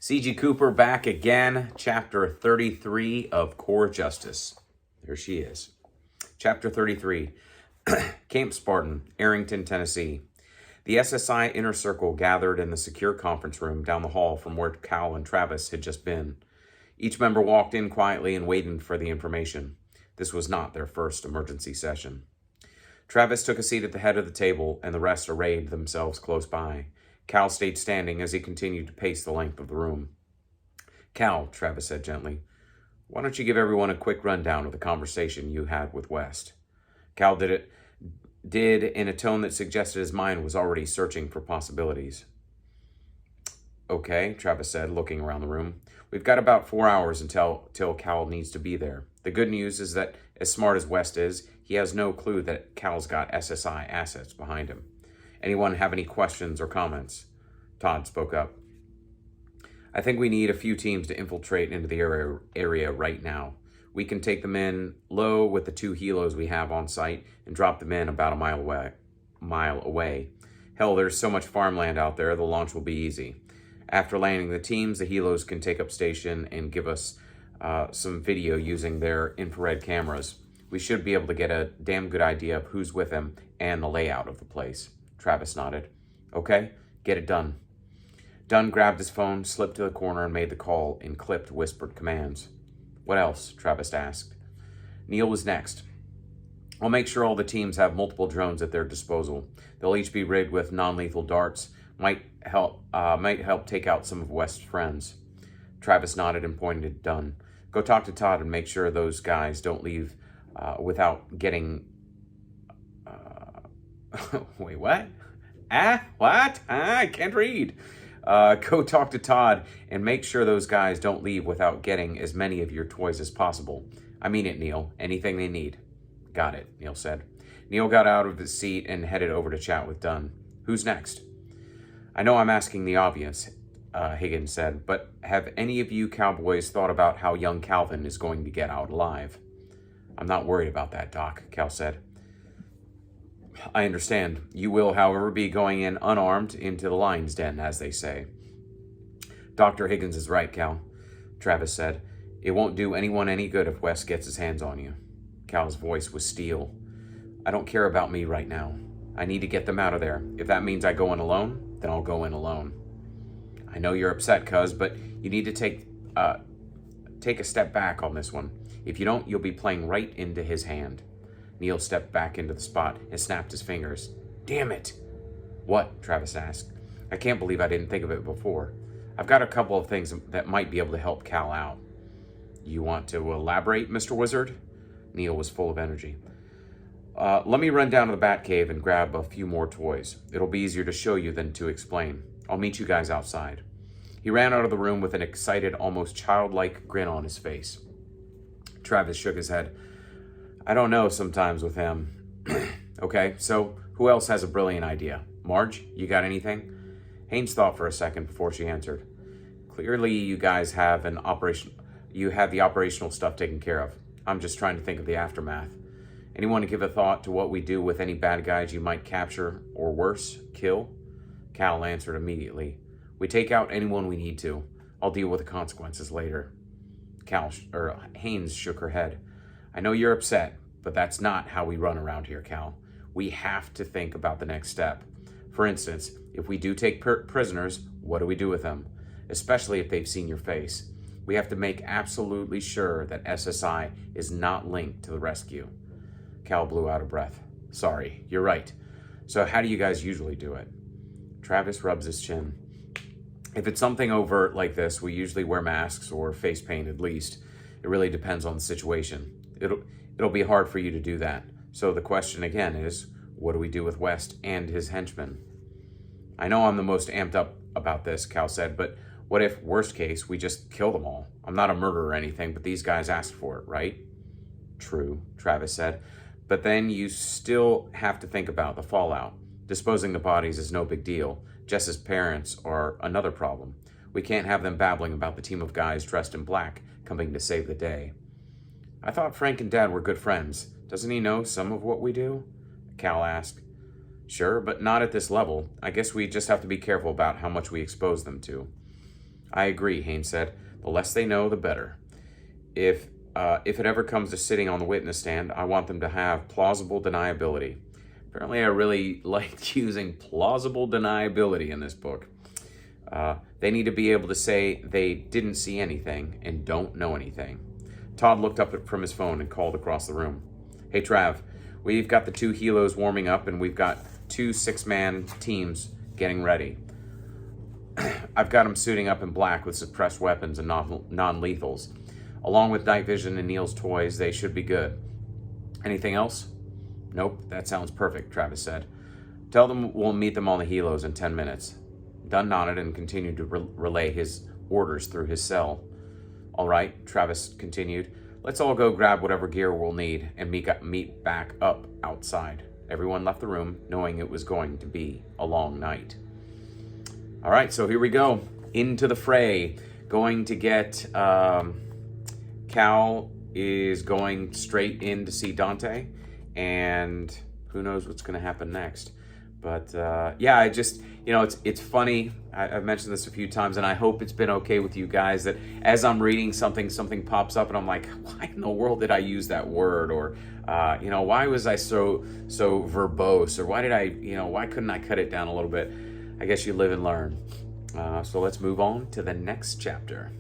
C.G. Cooper back again, chapter 33 of Core Justice. There she is. Chapter 33, Camp Spartan, Arrington, Tennessee. The SSI Inner Circle gathered in the secure conference room down the hall from where Cal and Travis had just been. Each member walked in quietly and waited for the information. This was not their first emergency session. Travis took a seat at the head of the table, and the rest arrayed themselves close by. Cal stayed standing as he continued to pace the length of the room. "Cal," Travis said gently, "why don't you give everyone a quick rundown of the conversation you had with West?" Cal did in a tone that suggested his mind was already searching for possibilities. "Okay," Travis said, looking around the room. "We've got about 4 hours till Cal needs to be there. The good news is that, as smart as West is, he has no clue that Cal's got SSI assets behind him. Anyone have any questions or comments?" Todd spoke up. "I think we need a few teams to infiltrate into the area right now. We can take them in low with the 2 helos we have on site and drop them in about a mile away. Hell, there's so much farmland out there, the launch will be easy. After landing the teams, the helos can take up station and give us some video using their infrared cameras. We should be able to get a damn good idea of who's with them and the layout of the place." Travis nodded. "Okay, get it done." Dunn grabbed his phone, slipped to the corner, and made the call in clipped, whispered commands. "What else?" Travis asked. Neil was next. "I'll make sure all the teams have multiple drones at their disposal. They'll each be rigged with non-lethal darts. Might help take out some of West's friends." Travis nodded and pointed at Dunn. "Go talk to Todd and make sure those guys don't leave without getting..." Wait, what? What? I can't read. "Go talk to Todd and make sure those guys don't leave without getting as many of your toys as possible. I mean it, Neil. Anything they need." "Got it," Neil said. Neil got out of his seat and headed over to chat with Dunn. "Who's next?" "I know I'm asking the obvious," Higgins said, "but have any of you cowboys thought about how young Calvin is going to get out alive?" "I'm not worried about that, Doc," Cal said. "I understand. You will, however, be going in unarmed into the lion's den, as they say." "Dr. Higgins is right, Cal," Travis said. "It won't do anyone any good if West gets his hands on you." Cal's voice was steel. "I don't care about me right now. I need to get them out of there. If that means I go in alone, then I'll go in alone." "I know you're upset, cuz, but you need to take a step back on this one. If you don't, you'll be playing right into his hand." Neil stepped back into the spot and snapped his fingers. "Damn it!" "What?" Travis asked. "I can't believe I didn't think of it before. I've got a couple of things that might be able to help Cal out." "You want to elaborate, Mr. Wizard?" Neil was full of energy. Let me run down to the Batcave and grab a few more toys. It'll be easier to show you than to explain. I'll meet you guys outside." He ran out of the room with an excited, almost childlike grin on his face. Travis shook his head. "I don't know sometimes with him." "Okay, so who else has a brilliant idea? Marge, you got anything?" Haynes thought for a second before she answered. "Clearly you guys have the operational stuff taken care of. I'm just trying to think of the aftermath. Anyone give a thought to what we do with any bad guys you might capture, or worse, kill?" Cal answered immediately. "We take out anyone we need to. I'll deal with the consequences later." Haynes shook her head. "I know you're upset, but that's not how we run around here, Cal. We have to think about the next step. For instance, if we do take prisoners, what do we do with them? Especially if they've seen your face. We have to make absolutely sure that SSI is not linked to the rescue." Cal blew out a breath. "Sorry, you're right. So how do you guys usually do it?" Travis rubs his chin. "If it's something overt like this, we usually wear masks or face paint at least. It really depends on the situation. It'll be hard for you to do that. So the question again is, what do we do with West and his henchmen?" "I know I'm the most amped up about this," Cal said, "but what if, worst case, we just kill them all? I'm not a murderer or anything, but these guys asked for it, right?" "True," Travis said, "but then you still have to think about the fallout. Disposing the bodies is no big deal. Jess's parents are another problem. We can't have them babbling about the team of guys dressed in black coming to save the day." "I thought Frank and Dad were good friends. Doesn't he know some of what we do?" Cal asked. "Sure, but not at this level. I guess we just have to be careful about how much we expose them to." I agree, Haynes said. The less they know, the better. If it ever comes to sitting on the witness stand, I want them to have plausible deniability. Apparently, I really liked using plausible deniability in this book. They need to be able to say they didn't see anything and don't know anything. Todd looked up from his phone and called across the room. Hey, Trav, we've got the 2 helos warming up and we've got 2 6-man teams getting ready. I've got them suiting up in black with suppressed weapons and non-lethals. Along with night vision and Neil's toys, they should be good. Anything else? Nope, that sounds perfect, Travis said. Tell them we'll meet them on the helos in 10 minutes. Dunn nodded and continued to relay his orders through his cell. All right, Travis continued. Let's all go grab whatever gear we'll need and meet back up outside. Everyone left the room, knowing it was going to be a long night. All right, so here we go. Into the fray. Going to get... Cal is going straight in to see Dante, and who knows what's going to happen next. But yeah, I just, it's funny. I've mentioned this a few times, and I hope it's been okay with you guys that as I'm reading something pops up, and I'm like, why in the world did I use that word? Or, why was I so verbose? Or why couldn't I cut it down a little bit? I guess you live and learn. So let's move on to the next chapter.